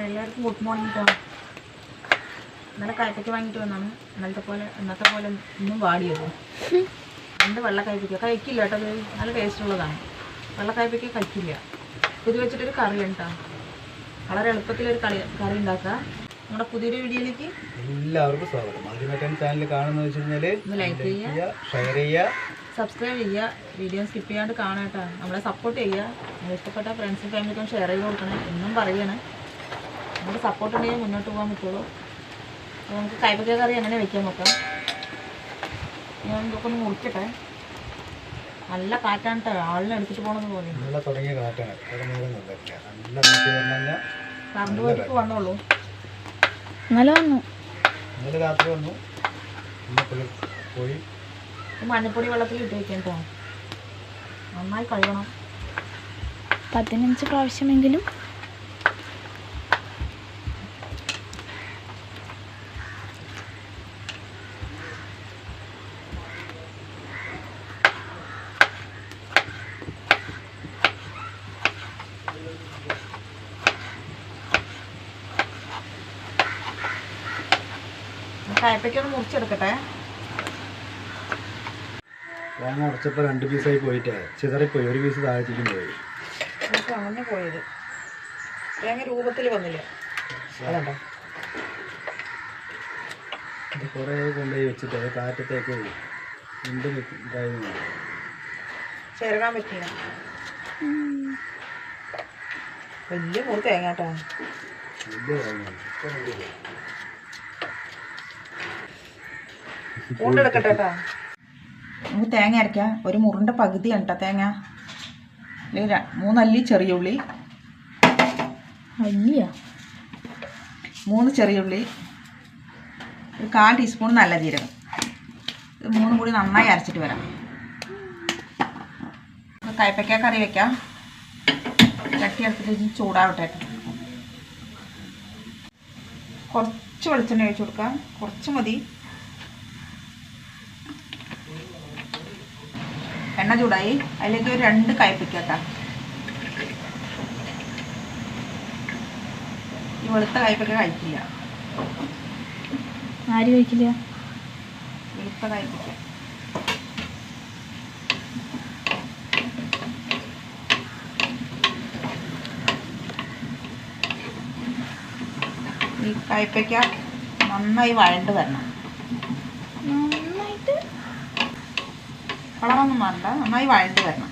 എല്ലാവർക്കും good morning കേട്ടോ. ഇന്നലെ കയ്പയ്ക്ക വാങ്ങിയിട്ട് വന്നാണ്. ഇന്നത്തെ പോലെ ഇന്നും വാടിയത്. 2 വെള്ള കയ്പയ്ക്ക കഴിക്കില്ല കേട്ടോ. അത് നല്ല ടേസ്റ്റ് ഉള്ളതാണ്. വെള്ള കയ്പയ്ക്ക കഴിക്കില്ല. ഇത് വെച്ചിട്ടൊരു കറി കേട്ടോ. വളരെ എളുപ്പത്തിലൊരു കറി ഉണ്ടാക്കുക. നമ്മുടെ പുതിയൊരു വീഡിയോയിലേക്ക് എല്ലാവർക്കും സ്വാഗതം. ആദ്യമായിട്ടാണ് ചാനൽ കാണുന്നത് വെച്ച് കഴിഞ്ഞാൽ ലൈക്ക് ചെയ്യുക, ഷെയർ ചെയ്യുക, സബ്സ്ക്രൈബ് ചെയ്യുക. വീഡിയോ സ്കിപ്പ് ചെയ്യാണ്ട് കാണാം കേട്ടോ. നമ്മളെ സപ്പോർട്ട് ചെയ്യുക. നമ്മൾ ഇഷ്ടപ്പെട്ട ഫ്രണ്ട്സും ഫാമിലിക്കും ഷെയർ ചെയ്ത് കൊടുക്കണം എന്നും പറയണം. നമുക്ക് സപ്പോർട്ട് ഉണ്ടെങ്കിൽ മുന്നോട്ട് പോകാൻ പറ്റുള്ളൂ. അപ്പോൾ നമുക്ക് കയ്പയ്ക്ക കറി എങ്ങനെ വെക്കാൻ നോക്കാം. ഞാൻ ഇതൊക്കെ ഒന്ന് മുറിക്കട്ടെ. നല്ല കാറ്റാണ് കേട്ടോ. ആളിനെ എടുത്തിട്ട് പോകണമെന്ന് തോന്നി. നല്ല തുടങ്ങിയ കാറ്റാണ്. കറണ്ട് പോയിട്ട് വന്നോളൂ. ഇന്നലെ രാത്രി വന്നു. പോയി മഞ്ഞപ്പൊടി വെള്ളത്തിൽ ഇട്ട് വെക്കാം കേട്ടോ. നന്നായി കഴുകണം. 15 പ്രാവശ്യമെങ്കിലും. കയ്പയ്ക്കൊന്ന് മുറിച്ചെടുക്കട്ടെ. തേങ്ങ ഉടച്ചപ്പോൾ 2 പീസായി പോയിട്ട് ചിതറിപ്പോയി. ഒരു പീസ് താഴത്തേക്കും പോയി. അങ്ങനെ പോയത് തേങ്ങ രൂപത്തിൽ വന്നില്ല. അതുണ്ടോ ഇത് കുറേ കൊണ്ടുപോയി വെച്ചിട്ട് അത് കാറ്റത്തേക്ക് വീണ്ടും ചേരകാൻ പറ്റില്ല. വലിയ മുറി തേങ്ങ കേട്ടോ. വലിയ തേങ്ങ പൂണ്ടെടുക്കട്ടെ കേട്ടോ. നമുക്ക് തേങ്ങ അരയ്ക്കാം. ഒരു മുറിൻ്റെ പകുതിയാണ് കേട്ടോ തേങ്ങ. അല്ലെങ്കിൽ 3 അല്ലി ചെറിയ ഉള്ളി, 3 ചെറിയ ഉള്ളി, ഒരു 1/4 ടീസ്പൂൺ നല്ല ജീരകം. ഇത് 3 കൂടി നന്നായി അരച്ചിട്ട് വരാം. കയ്പയ്ക്ക കറി വയ്ക്കാം. ചട്ടി എടുത്തിട്ട് ചൂടാവട്ടെ. കുറച്ച് വെളിച്ചെണ്ണ ഒഴിച്ച് കൊടുക്കാം. കുറച്ച് മതി. എണ്ണ ചൂടായി. അതിലേക്ക് ഒരു 2 കയ്പയ്ക്ക കേട്ടോ. ഈ വെളുത്ത കയ്പയ്ക്ക കഴിക്കില്ല. ആര് കഴിക്കില്ല? വെളുത്ത കയ്പയ്ക്ക. ഈ കയ്പയ്ക്ക നന്നായി വഴണ്ട് വരണം. നന്നായിട്ട് കളറൊന്നും മാറണ്ട. നന്നായി വഴണ്ട് വരണം.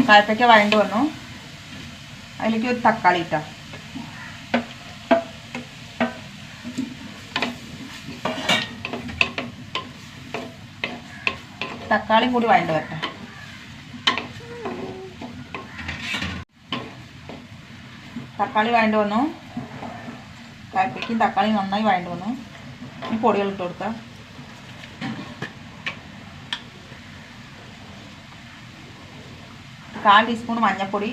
കയ്പയ്ക്ക വഴണ്ട് വന്നു. അതിലേക്ക് ഒരു തക്കാളി ഇട്ടാ. തക്കാളിയും കൂടി വഴണ്ട് വരട്ടെ. തക്കാളി വഴണ്ട് വന്നു. കയ്പയ്ക്കും തക്കാളിയും നന്നായി വഴണ്ട് വന്നു. ഈ പൊടികൾ ഇട്ട് കൊടുക്കാം. ഒരു 1/4 ടീസ്പൂൺ മഞ്ഞൾപ്പൊടി,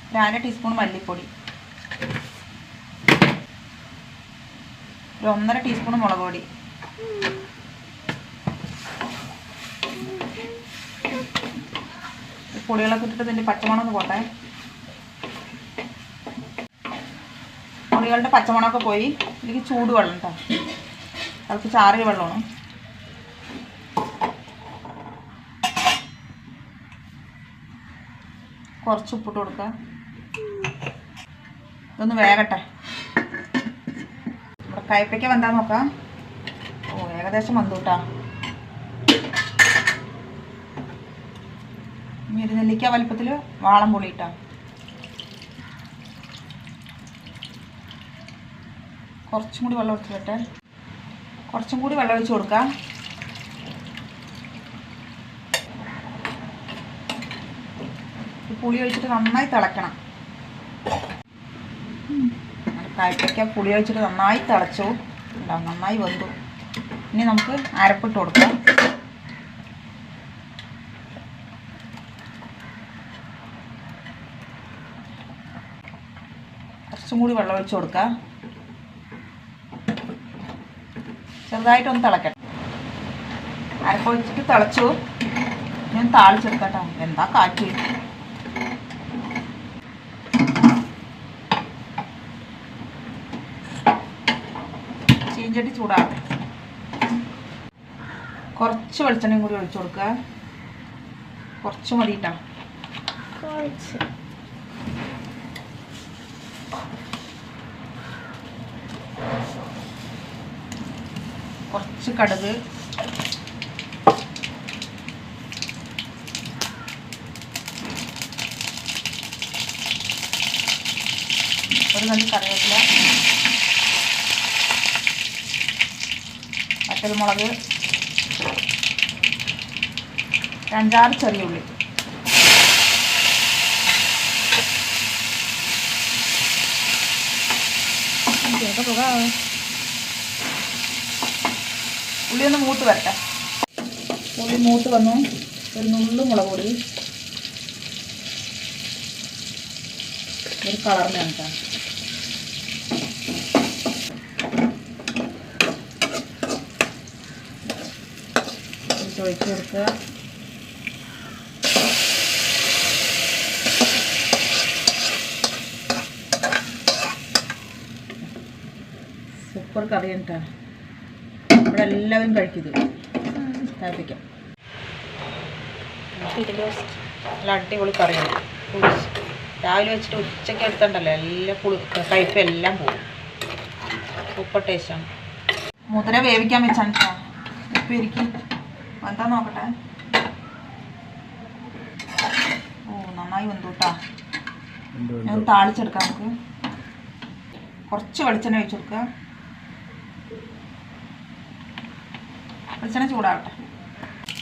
ഒരു 1/2 ടീസ്പൂൺ മല്ലിപ്പൊടി, ഒരു 1/2 ടീസ്പൂൺ മുളക് പൊടി, പൊടികളൊക്കെ ഇട്ടിട്ട് ഇതിൻ്റെ പച്ചമണം ഒന്ന് പോട്ടെ. പൊടികളുടെ പച്ചമണമൊക്കെ പോയി. ഇതിലേക്ക് ചൂടുവെള്ളം കേട്ടോ. അതിലേക്ക് ചാറിയ വെള്ളമാണ്. കുറച്ച് ഉപ്പിട്ട് കൊടുക്കുക. ഇതൊന്ന് വേകട്ടെ. നമ്മുടെ കയ്പയ്ക്ക വെന്താൻ നോക്കാം. ഏകദേശം വന്നു കേട്ടോ. ഇനി ഒരു നെല്ലിക്ക വലിപ്പത്തിൽ വാളം പുളി ഇട്ടാ. കുറച്ചും കൂടി വെള്ളം ഒഴിച്ച് വിട്ടെ. കുറച്ചും കൂടി വെള്ളം ഒഴിച്ച് കൊടുക്കാം. പുളി ഒഴിച്ചിട്ട് നന്നായി തിളയ്ക്കണം. കയ്പയ്ക്ക പുളി ഒഴിച്ചിട്ട് നന്നായി തിളച്ചു. ഉണ്ടാവും. നന്നായി വെന്തു. ഇനി നമുക്ക് അരപ്പിട്ട് കൊടുക്കാം. കുറച്ചും കൂടി വെള്ളം ഒഴിച്ച് കൊടുക്കാം. ചെറുതായിട്ടൊന്ന് തിളക്കട്ടെ. അരപ്പൊഴിച്ചിട്ട് തിളച്ചു. ഞാൻ താളിച്ചെടുക്കട്ടോ. എന്താ കാറ്റ്. ചീഞ്ചട്ടി ചൂടാകട്ടെ. കുറച്ച് വെളിച്ചെണ്ണയും കൂടി ഒഴിച്ചു കൊടുക്കുക. കുറച്ച് മതിയിട്ടാ. കുറച്ച് കുറച്ച് കടുക്, ഒരു കണ്ടി കറിവേപ്പില, വറ്റൽമുളക്, 5-6 ചെറിയ ഉള്ളി. ഉള്ളി ഒന്ന് മൂത്ത് വരട്ടെ. ഉള്ളി മൂത്ത് വന്നു. ഒരു നുള്ളു മുളക് പൊടി, ഒരു കളറിന് കണക്കാ. ഒഴിച്ച് കൊടുക്കുക. സൂപ്പർ കറി കേട്ടാ. ഇവിടെ എല്ലാവരും കഴിക്കുന്നത് കഴിപ്പിക്കാം. നല്ല അടിപൊളി കറിയാണ്. രാവിലെ വെച്ചിട്ട് ഉച്ചയ്ക്ക് എടുത്തുണ്ടല്ലോ എല്ലാം കയ്പെല്ലാം പോകും. സൂപ്പർ ടേസ്റ്റാണ്. മുതിര വേവിക്കാൻ വെച്ചാണ് കേട്ടോ. ഉപ്പ് ഇരിക്കും എന്താ നോക്കട്ടെ. ഓ നന്നായി വെന്തു കേട്ടോ. ഞാൻ താളിച്ചെടുക്കാം. നമുക്ക് കുറച്ച് വെളിച്ചെണ്ണ ഒഴിച്ചു കൊടുക്കുക. വെളിച്ചെണ്ണ ചൂടാവട്ടെ.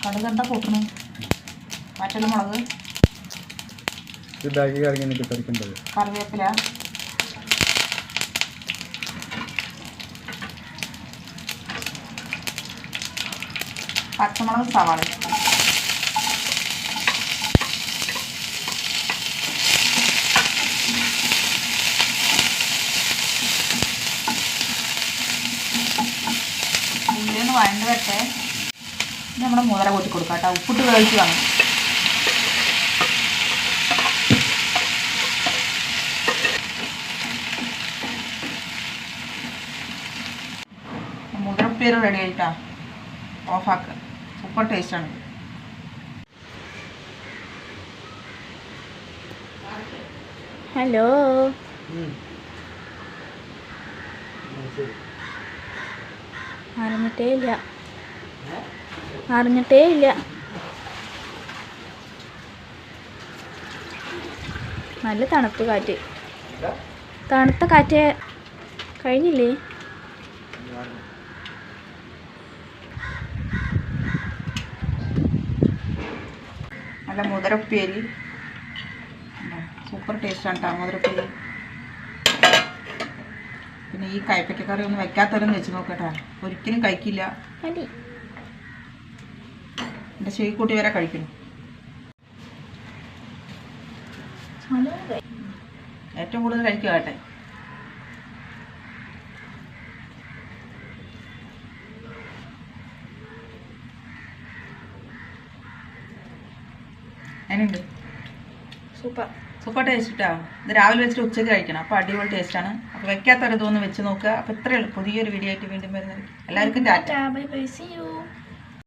കടുക് എന്താ കൂട്ടണേ? വറ്റൽമുളക്, കറിവേപ്പില, പച്ചമുളക്, സവാള. ഉള്ളിയൊന്ന് വഴണ്ട് വരട്ടെ. ഇനി നമ്മുടെ മുതല കൂട്ടി കൊടുക്കാം കേട്ടോ. ഉപ്പിട്ട് വേവിച്ച് വാങ്ങും. മുതിരപ്പേര് റെഡി ആയിട്ടാ. ഓഫാക്കുക. സൂപ്പർ ടേസ്റ്റാണ്. ഹലോ അറിഞ്ഞിട്ടേ ഇല്ല. നല്ല തണുത്ത കാറ്റ്. തണുത്ത കാറ്റ് കഴിഞ്ഞില്ലേ? നല്ല മുതിരപ്പേരി. സൂപ്പർ ടേസ്റ്റാണ് കേട്ടോ മുതിരപ്പേരി. പിന്നെ ഈ കയ്പയ്ക്കക്കറി ഒന്നും വെക്കാത്തവരൊന്നും വെച്ച് നോക്കട്ടെ. ഒരിക്കലും കഴിക്കില്ല. എൻ്റെ ശരിക്കൂട്ടി വരെ കഴിക്കുന്നു. ഏറ്റവും കൂടുതൽ കഴിക്കുക കേട്ടെ. അതിനുണ്ട്. സൂപ്പർ ടേസ്റ്റ് കേട്ടോ. ഇത് രാവിലെ വെച്ചിട്ട് ഉച്ചയ്ക്ക് കഴിക്കണം. അപ്പോൾ അടിപൊളി ടേസ്റ്റാണ്. അപ്പോൾ വെക്കാത്തൊരിതൊന്ന് വെച്ച് നോക്കുക. അപ്പോൾ ഇത്രയേ ഉള്ളൂ. പുതിയൊരു വീഡിയോ ആയിട്ട് വീണ്ടും വരുന്നത്. എല്ലാവർക്കും ടാറ്റ. Bye bye, see U.